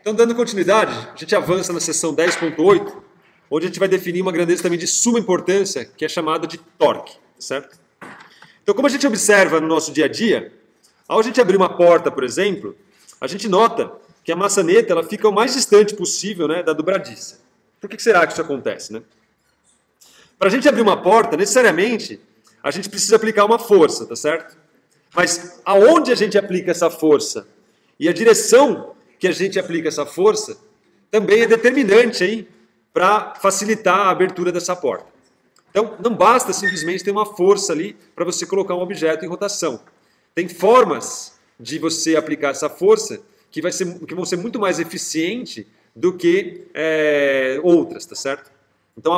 Então, dando continuidade, a gente avança na seção 10.8, onde a gente vai definir uma grandeza também de suma importância, que é chamada de torque, certo? Então, como a gente observa no nosso dia a dia, ao a gente abrir uma porta, por exemplo, a gente nota que a maçaneta ela fica o mais distante possível, né, da dobradiça. Por que será que isso acontece, né? Para a gente abrir uma porta, necessariamente, a gente precisa aplicar uma força, tá certo? Mas aonde a gente aplica essa força e a direção que a gente aplica essa força também é determinante aí para facilitar a abertura dessa porta. Então, não basta simplesmente ter uma força ali para você colocar um objeto em rotação. Tem formas de você aplicar essa força que vão ser muito mais eficientes do que outras, tá certo? Então,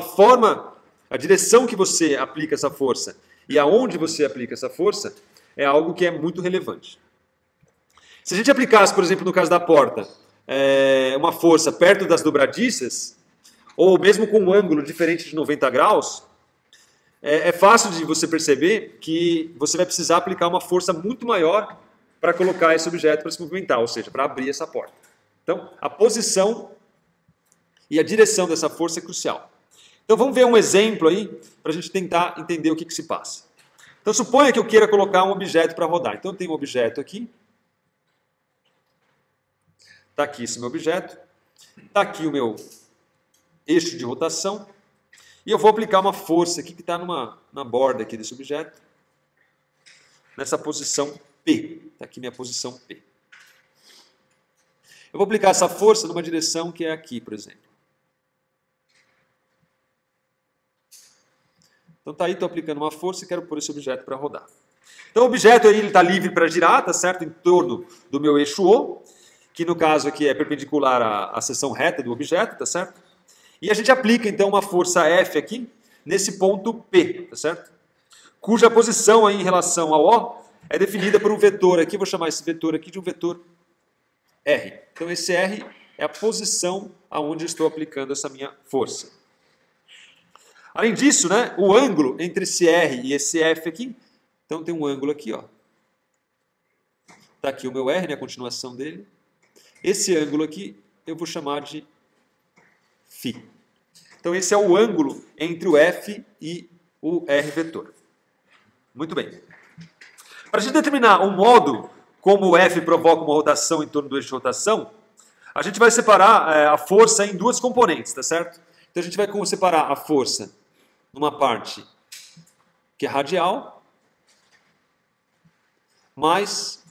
a direção que você aplica essa força e aonde você aplica essa força é algo que é muito relevante. Se a gente aplicasse, por exemplo, no caso da porta, uma força perto das dobradiças, ou mesmo com um ângulo diferente de 90 graus, é fácil de você perceber que você vai precisar aplicar uma força muito maior para colocar esse objeto para se movimentar, ou seja, para abrir essa porta. Então, a posição e a direção dessa força é crucial. Então, vamos ver um exemplo aí para a gente tentar entender o que se passa. Então, suponha que eu queira colocar um objeto para rodar. Então, eu tenho um objeto aqui. Está aqui esse meu objeto. Está aqui o meu eixo de rotação. E eu vou aplicar uma força aqui que está na borda aqui desse objeto. Nessa posição P. Está aqui minha posição P. Eu vou aplicar essa força numa direção que é aqui, por exemplo. Então está aí, estou aplicando uma força e quero pôr esse objeto para rodar. Então o objeto aí está livre para girar, tá certo? Em torno do meu eixo O, que no caso aqui é perpendicular à seção reta do objeto, tá certo? E a gente aplica então uma força F aqui, nesse ponto P, tá certo? Cuja posição aí em relação ao O é definida por um vetor aqui, vou chamar esse vetor aqui de um vetor R. Então esse R é a posição aonde eu estou aplicando essa minha força. Além disso, né, o ângulo entre esse R e esse F aqui, então tem um ângulo aqui, ó. Está aqui o meu R, né, a continuação dele. Esse ângulo aqui eu vou chamar de φ. Então esse é o ângulo entre o F e o R vetor. Muito bem. Para a gente determinar o modo como o F provoca uma rotação em torno do eixo de rotação, a gente vai separar a força em duas componentes, tá certo? Então a gente vai separar a força numa parte que é radial, mais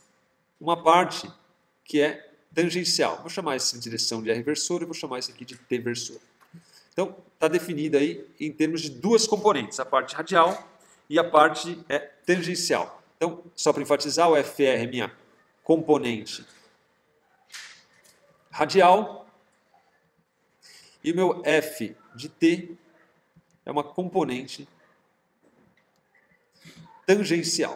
uma parte que é tangencial. Vou chamar isso de direção de R versor e vou chamar isso aqui de T versor. Então, está definida aí em termos de duas componentes, a parte radial e a parte tangencial. Então, só para enfatizar, o FR é minha componente radial e o meu F de T é uma componente tangencial.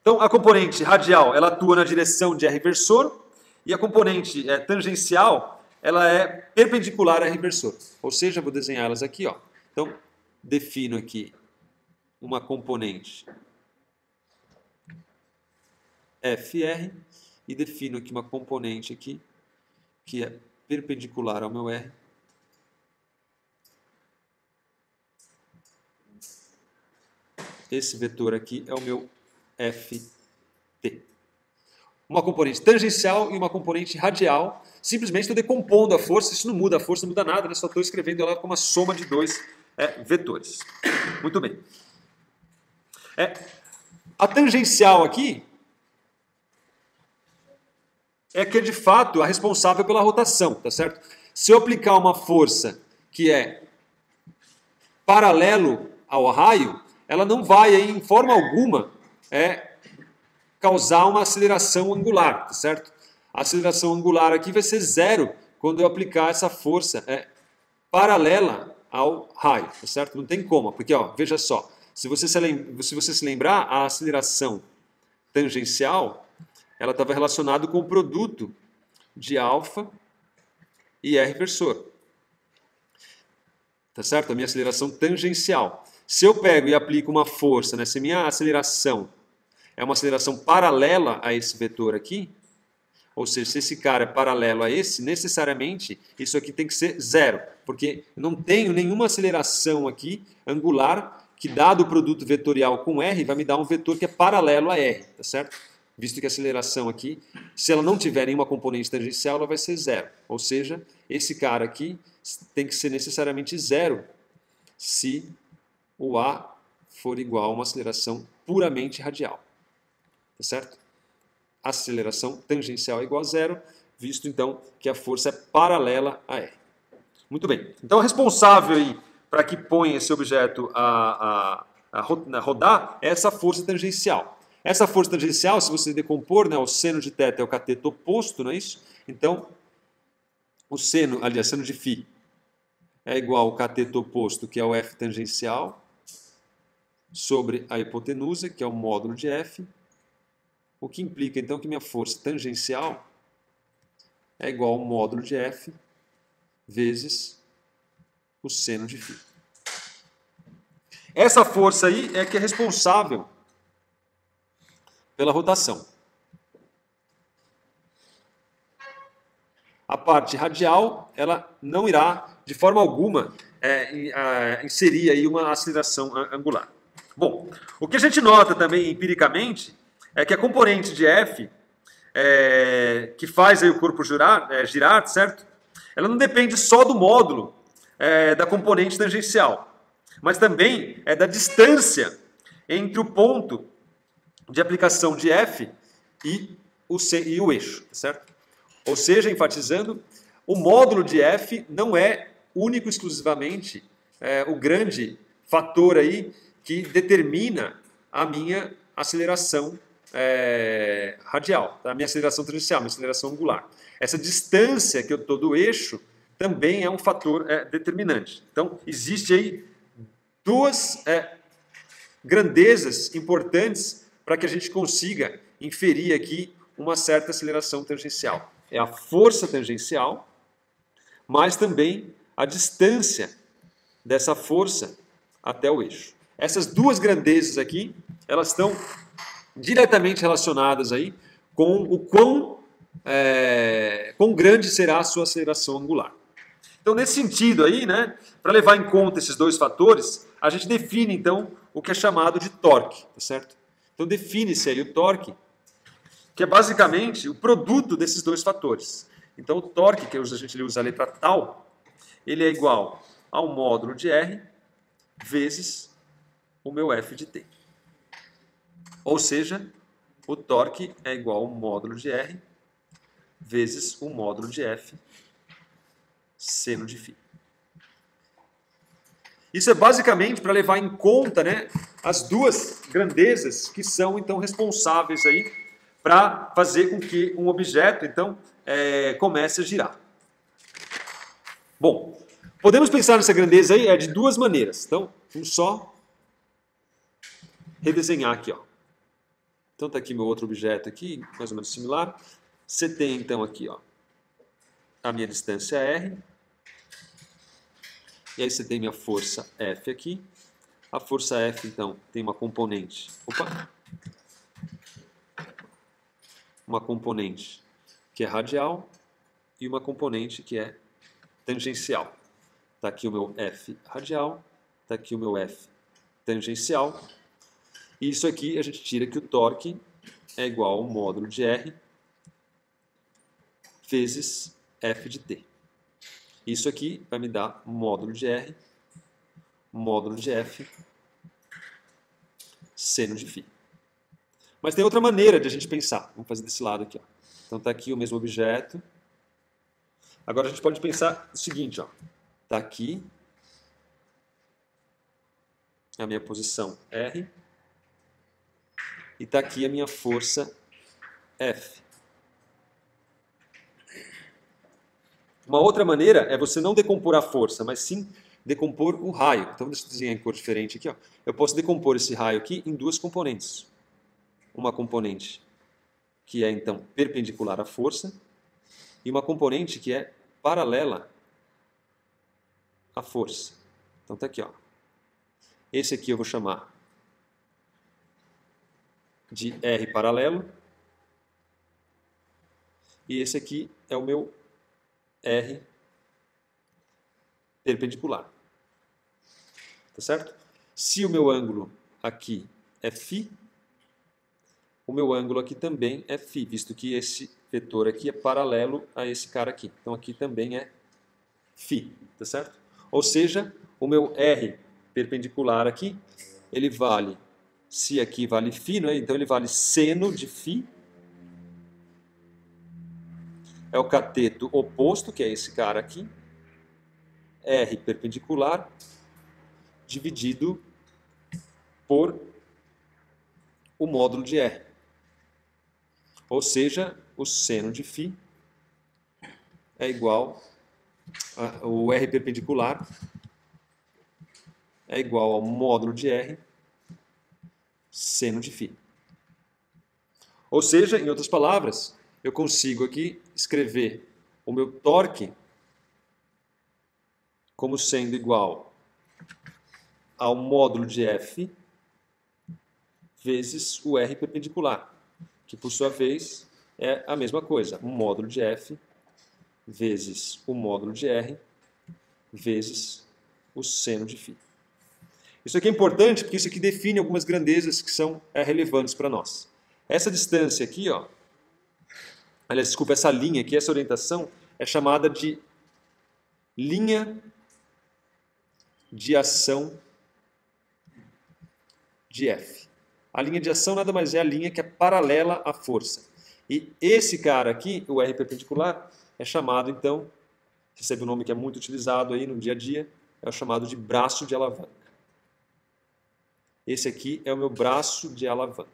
Então, a componente radial ela atua na direção de R versor e a componente tangencial ela é perpendicular a R versor. Ou seja, vou desenhar elas aqui, ó. Então, defino aqui uma componente FR e defino aqui uma componente aqui que é perpendicular ao meu R. Esse vetor aqui é o meu FT. Uma componente tangencial e uma componente radial. Simplesmente estou decompondo a força, isso não muda a força, não muda nada, né? Só estou escrevendo ela como uma soma de dois vetores. Muito bem. A tangencial aqui é que é de fato a responsável pela rotação, tá certo? Se eu aplicar uma força que é paralelo ao raio, ela não vai, em forma alguma, causar uma aceleração angular, tá certo? A aceleração angular aqui vai ser zero quando eu aplicar essa força paralela ao raio, tá certo? Não tem como, porque ó, veja só, se você se lembrar, a aceleração tangencial ela estava relacionada com o produto de alfa e R versor. Tá certo? A minha aceleração tangencial. Se eu pego e aplico uma força nessa minha aceleração é uma aceleração paralela a esse vetor aqui, ou seja, se esse cara é paralelo a esse, necessariamente isso aqui tem que ser zero, porque eu não tenho nenhuma aceleração aqui angular que, dado o produto vetorial com R, vai me dar um vetor que é paralelo a R, tá certo? Visto que a aceleração aqui, se ela não tiver nenhuma componente tangencial, ela vai ser zero. Ou seja, esse cara aqui tem que ser necessariamente zero se o A for igual a uma aceleração puramente radial. Tá certo? A aceleração tangencial é igual a zero, visto então que a força é paralela a R. Muito bem. Então, o responsável aí para que põe esse objeto a rodar é essa força tangencial. Essa força tangencial, se você decompor, né, o seno de θ é o cateto oposto, não é isso? Então, o seno, aliás, seno de φ é igual ao cateto oposto, que é o F tangencial, sobre a hipotenusa, que é o módulo de F, o que implica, então, que minha força tangencial é igual ao módulo de F vezes o seno de φ. Essa força aí é que é responsável pela rotação. A parte radial, ela não irá, de forma alguma, inserir aí uma aceleração angular. Bom, o que a gente nota também empiricamente é que a componente de F, que faz aí o corpo girar, certo? Ela não depende só do módulo da componente tangencial, mas também da distância entre o ponto de aplicação de F e o eixo, certo? Ou seja, enfatizando, o módulo de F não é único exclusivamente o grande fator aí que determina a minha aceleração radial, a minha aceleração tangencial, a minha aceleração angular. Essa distância que eu estou do eixo também é um fator determinante. Então, existe aí duas grandezas importantes para que a gente consiga inferir aqui uma certa aceleração tangencial. É a força tangencial, mas também a distância dessa força até o eixo. Essas duas grandezas aqui, elas estão diretamente relacionadas aí com o quão grande será a sua aceleração angular. Então, nesse sentido aí, né, para levar em conta esses dois fatores, a gente define, então, o que é chamado de torque, tá certo? Então, define-se aí o torque, que é basicamente o produto desses dois fatores. Então, o torque, que a gente usa a letra tal, ele é igual ao módulo de R vezes o meu F de T. Ou seja, o torque é igual ao módulo de R vezes o módulo de F seno de φ. Isso é basicamente para levar em conta, né, as duas grandezas que são, então, responsáveis aí para fazer com que um objeto, então, comece a girar. Bom, podemos pensar nessa grandeza aí de duas maneiras. Então, vamos só redesenhar aqui, ó. Então, está aqui meu outro objeto aqui, mais ou menos similar. Você tem, então, aqui, ó, a minha distância R. E aí você tem minha força F aqui. A força F, então, tem uma componente... uma componente que é radial e uma componente que é tangencial. Está aqui o meu F radial, está aqui o meu F tangencial. E isso aqui a gente tira que o torque é igual ao módulo de R vezes F de T. Isso aqui vai me dar módulo de R, módulo de F, seno de φ. Mas tem outra maneira de a gente pensar. Vamos fazer desse lado aqui, ó. Então está aqui o mesmo objeto. Agora a gente pode pensar o seguinte, ó. Está aqui a minha posição R e está aqui a minha força F. Uma outra maneira é você não decompor a força, mas sim decompor o raio. Então, deixa eu desenhar em cor diferente aqui, ó. Eu posso decompor esse raio aqui em duas componentes. Uma componente que é, então, perpendicular à força e uma componente que é paralela à força. Então, está aqui, ó. Esse aqui eu vou chamar de R paralelo. E esse aqui é o meu R perpendicular. Tá certo? Se o meu ângulo aqui é φ, o meu ângulo aqui também é φ, visto que esse vetor aqui é paralelo a esse cara aqui. Então aqui também é φ, tá certo? Ou seja, o meu R perpendicular aqui, ele vale, se aqui vale φ, não é? Então ele vale seno de φ. É o cateto oposto, que é esse cara aqui, R perpendicular, dividido por o módulo de R. Ou seja, o seno de φ é igual o R perpendicular é igual ao módulo de R seno de φ. Ou seja, em outras palavras, eu consigo aqui escrever o meu torque como sendo igual ao módulo de F vezes o R perpendicular, que por sua vez é a mesma coisa, o módulo de F vezes o módulo de R vezes o seno de φ. Isso aqui é importante porque isso aqui define algumas grandezas que são relevantes para nós. Essa distância aqui, ó, aliás, desculpa, essa linha aqui, essa orientação é chamada de linha de ação de F. A linha de ação nada mais é a linha que é paralela à força. E esse cara aqui, o R perpendicular, é chamado, então, recebe um nome que é muito utilizado aí no dia a dia, é o chamado de braço de alavanca. Esse aqui é o meu braço de alavanca,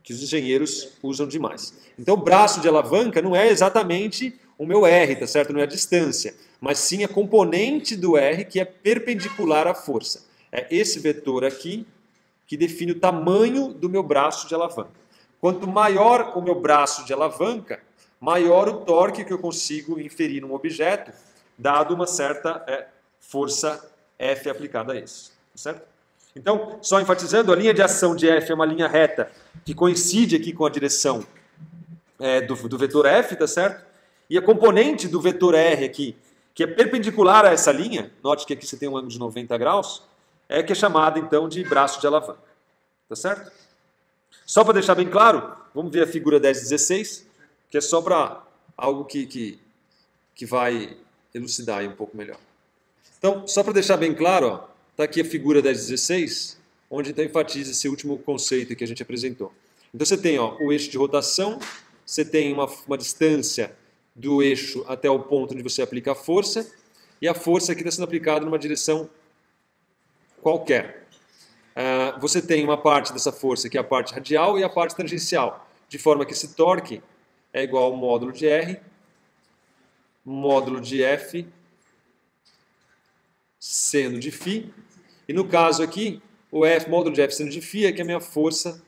que os engenheiros usam demais. Então, o braço de alavanca não é exatamente o meu R, tá certo? Não é a distância, mas sim a componente do R que é perpendicular à força. É esse vetor aqui que define o tamanho do meu braço de alavanca. Quanto maior o meu braço de alavanca, maior o torque que eu consigo inferir num objeto, dado uma certa força F aplicada a isso. Tá certo? Então, só enfatizando, a linha de ação de F é uma linha reta que coincide aqui com a direção do vetor F, tá certo? E a componente do vetor R aqui, que é perpendicular a essa linha, note que aqui você tem um ângulo de 90 graus, que é chamada então de braço de alavanca. Tá certo? Só para deixar bem claro, vamos ver a figura 10-16, que é só para algo que vai elucidar aí um pouco melhor. Então, só para deixar bem claro, está aqui a figura 10-16, onde então enfatiza esse último conceito que a gente apresentou. Então você tem o eixo de rotação, você tem uma distância do eixo até o ponto onde você aplica a força, e a força aqui está sendo aplicada numa direção qualquer. Você tem uma parte dessa força que é a parte radial e a parte tangencial, de forma que esse torque é igual ao módulo de R, módulo de F, seno de φ, e no caso aqui, o F, módulo de F seno de φ é que é a minha força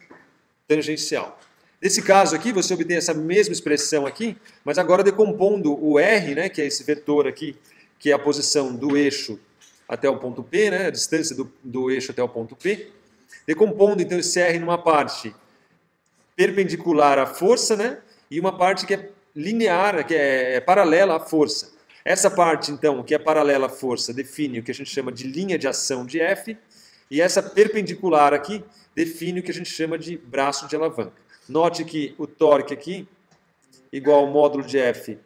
tangencial. Nesse caso aqui, você obtém essa mesma expressão aqui, mas agora decompondo o R, né, que é esse vetor aqui, que é a posição do eixo até o ponto P, né, a distância do eixo até o ponto P, decompondo então esse R numa parte perpendicular à força, né, e uma parte que é linear, que é paralela à força. Essa parte, então, que é paralela à força, define o que a gente chama de linha de ação de F, e essa perpendicular aqui define o que a gente chama de braço de alavanca. Note que o torque aqui, igual ao módulo de F,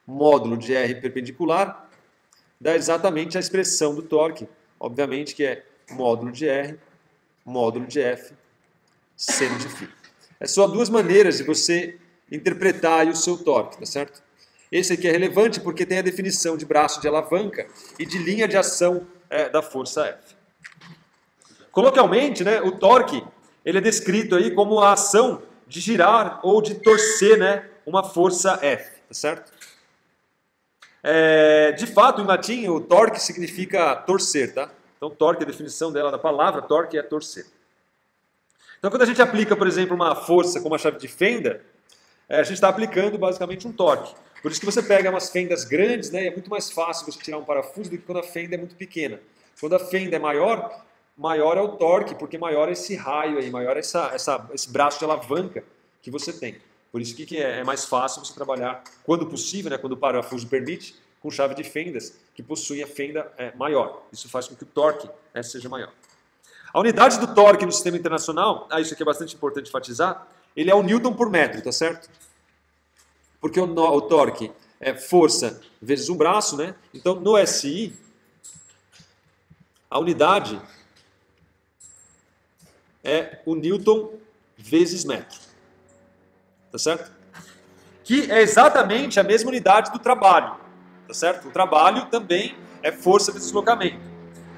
módulo de R perpendicular, dá exatamente a expressão do torque, obviamente que é módulo de R, módulo de F, seno de φ. É só duas maneiras de você interpretar aí o seu torque, tá certo? Esse aqui é relevante porque tem a definição de braço de alavanca e de linha de ação da força F. Coloquialmente, né, o torque ele é descrito aí como a ação de girar ou de torcer, né, uma força F, tá certo? De fato, em latim, o torque significa torcer, tá? Então, torque, a definição dela da palavra torque é torcer. Então, quando a gente aplica, por exemplo, uma força com uma chave de fenda, a gente está aplicando basicamente um torque. Por isso que você pega umas fendas grandes, né, e é muito mais fácil você tirar um parafuso do que quando a fenda é muito pequena. Quando a fenda é maior, maior é o torque, porque maior é esse raio aí, maior é esse braço de alavanca que você tem. Por isso que é mais fácil você trabalhar, quando possível, né, quando o parafuso permite, com chave de fendas que possuem a fenda maior. Isso faz com que o torque seja maior. A unidade do torque no sistema internacional, isso aqui é bastante importante enfatizar, ele é o Newton por metro, tá certo? Porque o torque é força vezes um braço, né? Então, no SI, a unidade é o Newton vezes metro. Tá certo? Que é exatamente a mesma unidade do trabalho. Tá certo? O trabalho também é força de deslocamento.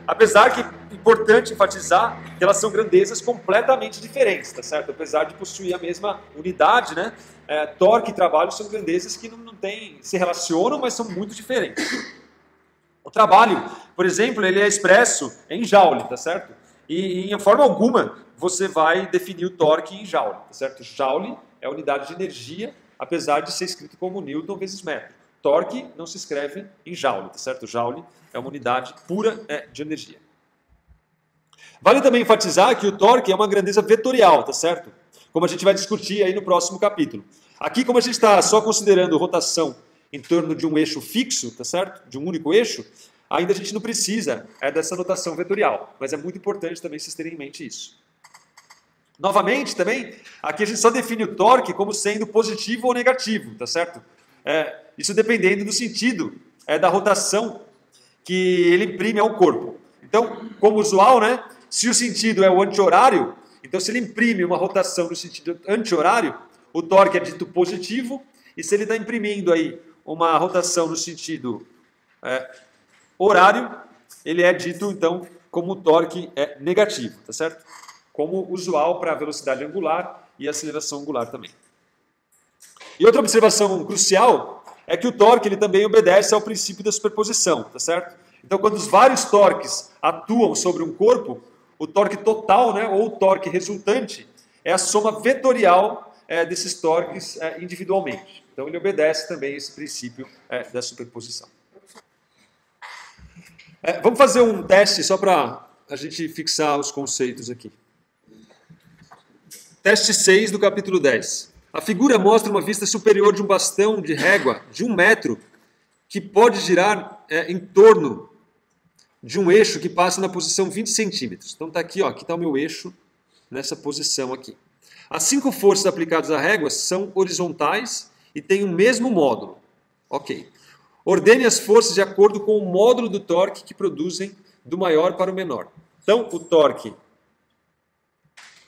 Apesar que é importante enfatizar que elas são grandezas completamente diferentes, tá certo? Apesar de possuir a mesma unidade, né? Torque e trabalho são grandezas que se relacionam, mas são muito diferentes. O trabalho, por exemplo, ele é expresso em joule, tá certo? E em forma alguma você vai definir o torque em joule, tá certo? Joule é a unidade de energia, apesar de ser escrito como Newton vezes metro. Torque não se escreve em joule, tá certo? Joule é uma unidade pura de energia. Vale também enfatizar que o torque é uma grandeza vetorial, tá certo? Como a gente vai discutir aí no próximo capítulo. Aqui, como a gente está só considerando rotação em torno de um eixo fixo, tá certo? De um único eixo, ainda a gente não precisa dessa notação vetorial, mas é muito importante também vocês terem em mente isso. Novamente, também, aqui a gente só define o torque como sendo positivo ou negativo, tá certo? Isso dependendo do sentido da rotação que ele imprime ao corpo. Então, como usual, né? Se o sentido é o anti-horário, então se ele imprime uma rotação no sentido anti-horário, o torque é dito positivo, e se ele está imprimindo aí uma rotação no sentido horário, ele é dito, então, como torque negativo, tá certo? Como usual para a velocidade angular e aceleração angular também. E outra observação crucial é que o torque ele também obedece ao princípio da superposição, tá certo? Então, quando os vários torques atuam sobre um corpo, o torque total, né, ou o torque resultante, é a soma vetorial desses torques individualmente. Então, ele obedece também esse princípio da superposição. Vamos fazer um teste só para a gente fixar os conceitos aqui. Teste 6 do capítulo 10. A figura mostra uma vista superior de um bastão de régua de 1 metro que pode girar em torno de um eixo que passa na posição 20 centímetros. Então está aqui, ó, aqui está o meu eixo nessa posição aqui. As 5 forças aplicadas à régua são horizontais e têm o mesmo módulo. Ok. Ordene as forças de acordo com o módulo do torque que produzem do maior para o menor. Então, o torque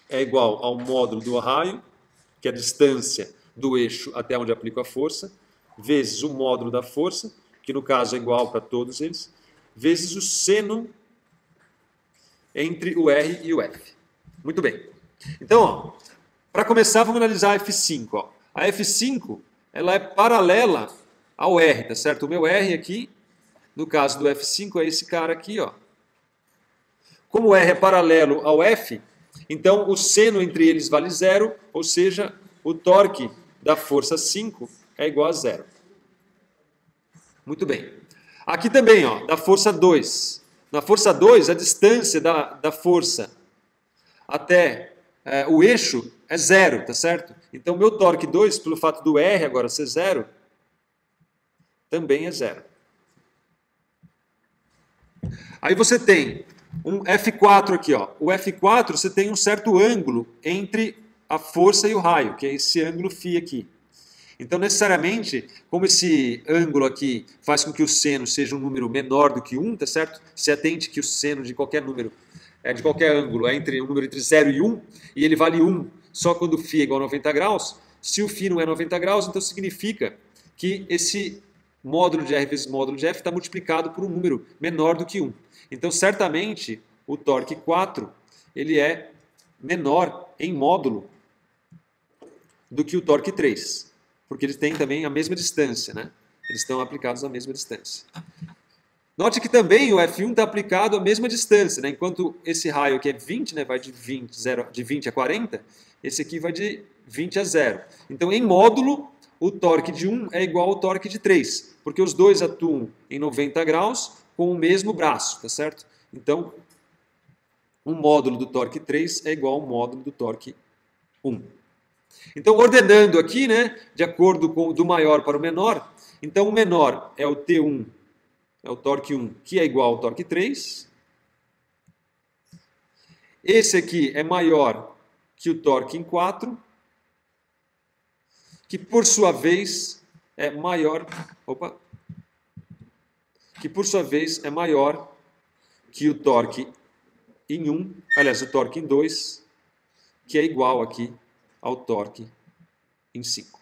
é igual ao módulo do raio, que é a distância do eixo até onde aplico a força, vezes o módulo da força, que no caso é igual para todos eles, vezes o seno entre o R e o F. Muito bem. Então, para começar, vamos analisar a F5. Ó. A F5 ela é paralela ao R, tá certo? O meu R aqui, no caso do F5, é esse cara aqui. Ó. Como o R é paralelo ao F, então o seno entre eles vale 0, ou seja, o torque da força 5 é igual a 0. Muito bem. Aqui também, ó, da força 2. Na força 2, a distância da força até o eixo é 0, tá certo? Então, meu torque 2, pelo fato do R agora ser 0, também é 0. Aí você tem um F4 aqui, ó. O F4 você tem um certo ângulo entre a força e o raio, que é esse ângulo φ aqui. Então, necessariamente, como esse ângulo aqui faz com que o seno seja um número menor do que 1, tá certo? Se atente que o seno de qualquer número, de qualquer ângulo, é um número entre 0 e 1, e ele vale 1 só quando o φ é igual a 90 graus. Se o φ não é 90 graus, então significa que esse módulo de R vezes módulo de F está multiplicado por um número menor do que 1. Então, certamente, o torque 4 ele é menor em módulo do que o torque 3, porque eles têm também a mesma distância, né? Eles estão aplicados à mesma distância. Note que também o F1 está aplicado à mesma distância, né? Enquanto esse raio aqui é 20, né? Vai de 20 a 40, esse aqui vai de 20 a 0. Então, em módulo, o torque de 1 é igual ao torque de 3, porque os dois atuam em 90 graus com o mesmo braço, tá certo? Então, um módulo do torque 3 é igual a um módulo do torque 1. Então, ordenando aqui, né, de acordo com do maior para o menor, então o menor é o T1, é o torque 1, que é igual ao torque 3. Esse aqui é maior que o torque em 4, que por sua vez é maior, que por sua vez é maior que o torque em 1, aliás, o torque em 2, que é igual aqui ao torque em 5.